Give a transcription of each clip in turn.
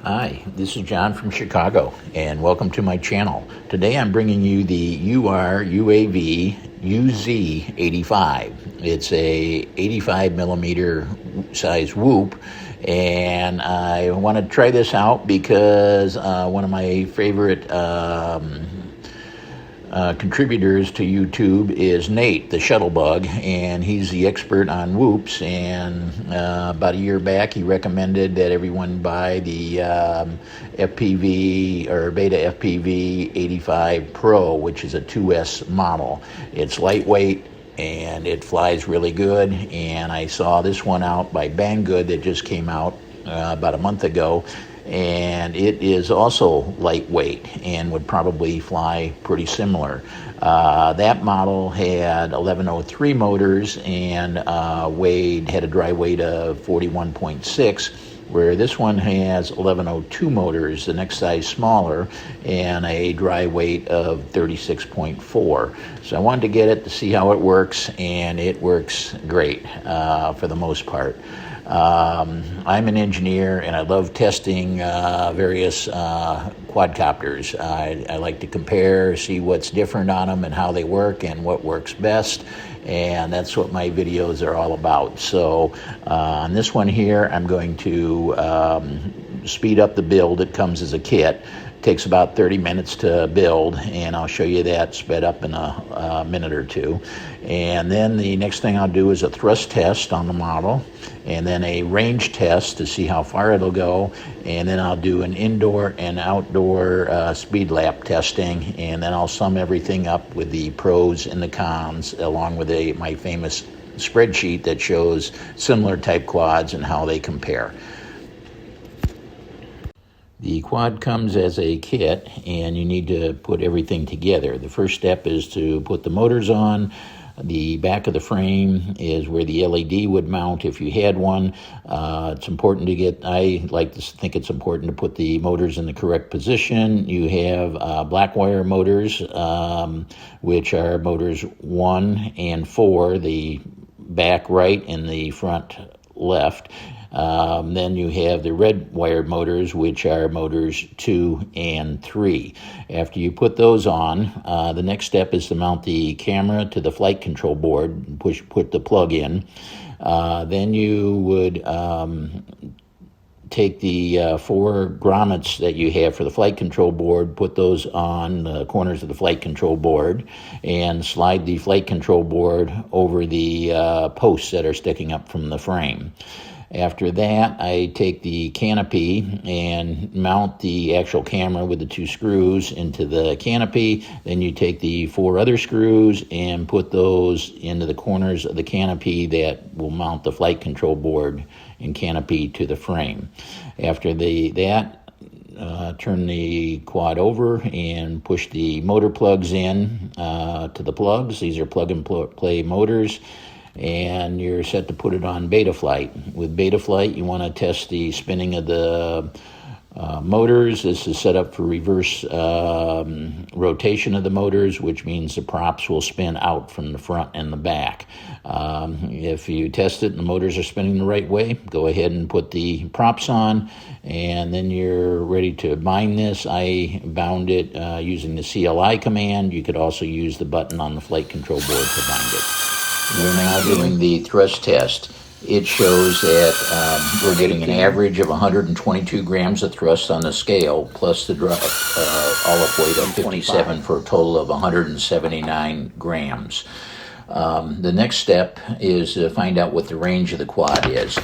Hi, this is John from Chicago, and welcome to my channel. Today I'm bringing you the URUAV UZ85. It's a 85 millimeter size whoop, and I want to try this out because one of my favorite contributors to YouTube is Nate, the Shuttlebug, and he's the expert on whoops. And about a year back, he recommended that everyone buy the FPV or Beta FPV 85 Pro, which is a 2S model. It's lightweight and it flies really good. And I saw this one out by Banggood that just came out about a month ago. And it is also lightweight and would probably fly pretty similar. That model had 1103 motors and had a dry weight of 41.6, where this one has 1102 motors, the next size smaller, and a dry weight of 36.4. So I wanted to get it to see how it works, and it works great for the most part. I'm an engineer and I love testing various quadcopters. I like to compare, see what's different on them and how they work and what works best, and that's what my videos are all about. So on this one here, I'm going to speed up the build. It comes as a kit. Takes about 30 minutes to build, and I'll show you that sped up in a minute or two. And then the next thing I'll do is a thrust test on the model, and then a range test to see how far it'll go, and then I'll do an indoor and outdoor speed lap testing, and then I'll sum everything up with the pros and the cons, along with my famous spreadsheet that shows similar type quads and how they compare. The quad comes as a kit, and you need to put everything together. The first step is to put the motors on. The back of the frame is where the LED would mount if you had one. It's important to I like to think it's important to put the motors in the correct position. You have black wire motors, which are motors 1 and 4, the back right and the front left. Then you have the red wired motors, which are motors 2 and 3. After you put those on, the next step is to mount the camera to the flight control board and put the plug in. Then you would take the 4 grommets that you have for the flight control board, put those on the corners of the flight control board, and slide the flight control board over the posts that are sticking up from the frame. After that, I take the canopy and mount the actual camera with the 2 screws into the canopy. Then you take the 4 other screws and put those into the corners of the canopy that will mount the flight control board and canopy to the frame. After turn the quad over and push the motor plugs in to the plugs. These are plug and play motors, and you're set to put it on beta flight. With beta flight, you want to test the spinning of the motors. This is set up for reverse rotation of the motors, which means the props will spin out from the front and the back. If you test it and the motors are spinning the right way, go ahead and put the props on, and then you're ready to bind this. I bound it using the CLI command. You could also use the button on the flight control board to bind it. We're now doing the thrust test. It shows that we're getting an average of 122 grams of thrust on the scale, plus the all-up weight of 57 for a total of 179 grams. The next step is to find out what the range of the quad is.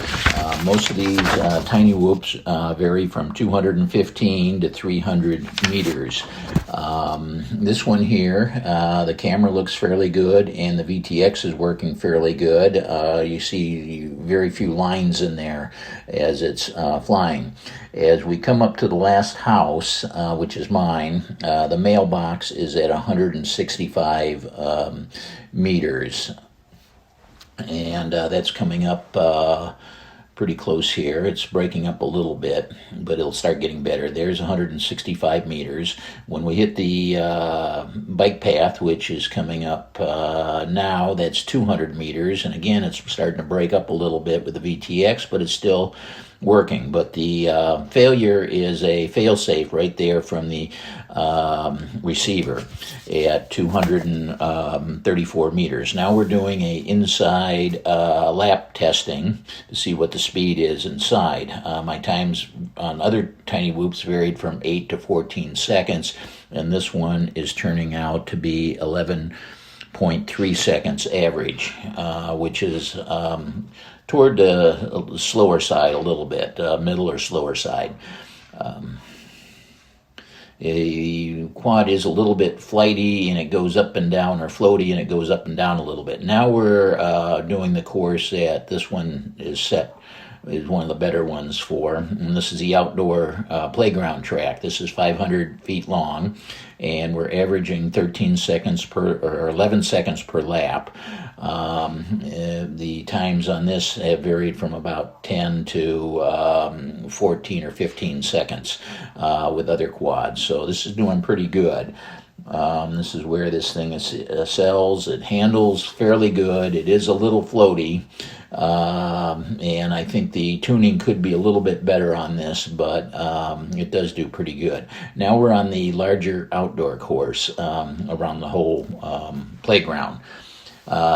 Most of these tiny whoops vary from 215 to 300 meters. This one here, the camera looks fairly good, and the VTX is working fairly good. You see very few lines in there as it's flying. As we come up to the last house, which is mine, the mailbox is at 165 meters, and that's coming up pretty close here. It's breaking up a little bit, but it'll start getting better. There's 165 meters. When we hit the bike path, which is coming up now, that's 200 meters. And again, it's starting to break up a little bit with the VTX, but it's still working. But the failure is a fail-safe right there from the receiver at 234 meters. Now we're doing a inside lap testing to see what the speed is inside. My times on other tiny whoops varied from 8 to 14 seconds, and this one is turning out to be 11.3 seconds average, which is toward the slower side a little bit, middle or slower side. A quad is a little bit flighty and it goes up and down, or floaty and it goes up and down a little bit. Now we're doing the course that this one is one of the better ones for, and this is the outdoor playground track. This is 500 feet long, and we're averaging 13 seconds per, or 11 seconds per lap. The times on this have varied from about 10 to 14 or 15 seconds with other quads. So this is doing pretty good. This is where this thing sells. It handles fairly good. It is a little floaty, and I think the tuning could be a little bit better on this, but it does do pretty good. Now we're on the larger outdoor course around the whole playground.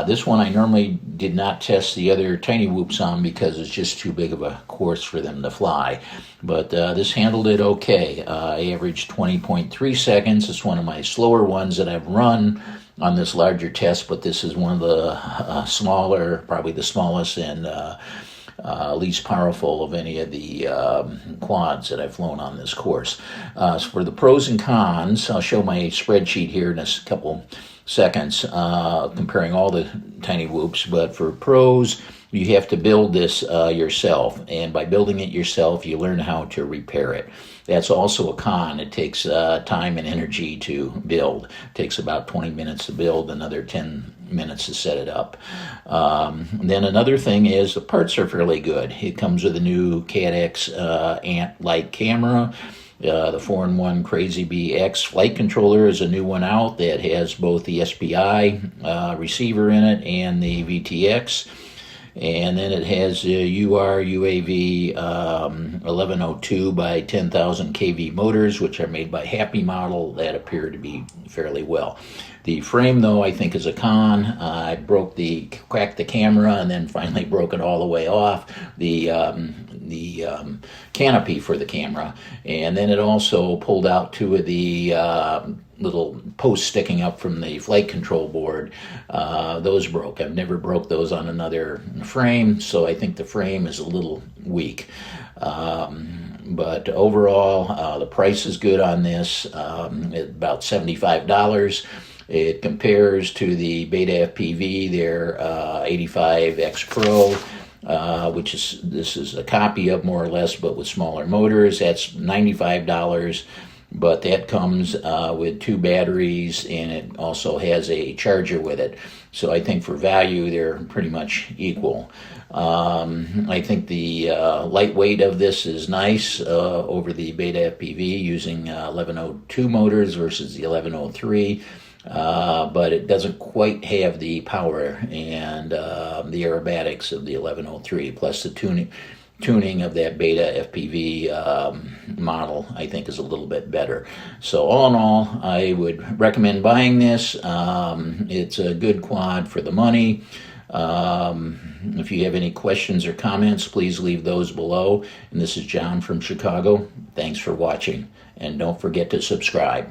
This one I normally did not test the other tiny whoops on because it's just too big of a course for them to fly. But this handled it okay. I averaged 20.3 seconds. It's one of my slower ones that I've run on this larger test, but this is one of the smaller, probably the smallest and least powerful of any of the quads that I've flown on this course. So for the pros and cons, I'll show my spreadsheet here in a couple seconds, comparing all the tiny whoops. But for pros, you have to build this yourself, and by building it yourself, you learn how to repair it. That's also a con. It takes time and energy to build. It takes about 20 minutes to build, another 10 minutes to set it up. Then another thing is the parts are fairly good. It comes with a new CADX Ant-like camera. The 4-in-1 Crazy Bee X flight controller is a new one out that has both the SPI receiver in it and the VTX. And then it has URUAV 1102 by 10,000 kV motors, which are made by Happy Model, that appear to be fairly well. The frame, though, I think is a con. I cracked the camera and then finally broke it all the way off, the canopy for the camera. And then it also pulled out two of the little posts sticking up from the flight control board. Those broke. I've never broke those on another frame, so I think the frame is a little weak. But overall, the price is good on this, at about $75. It compares to the Beta FPV, their 85X Pro, this is a copy of, more or less, but with smaller motors. That's $95. But that comes with 2 batteries, and it also has a charger with it. So I think for value, they're pretty much equal. I think the lightweight of this is nice over the Beta FPV, using 1102 motors versus the 1103. But it doesn't quite have the power and the aerobatics of the 1103, plus the tuning of that Beta FPV model, I think, is a little bit better. So all in all, I would recommend buying this. It's a good quad for the money. If you have any questions or comments, please leave those below. And this is John from Chicago. Thanks for watching, and don't forget to subscribe.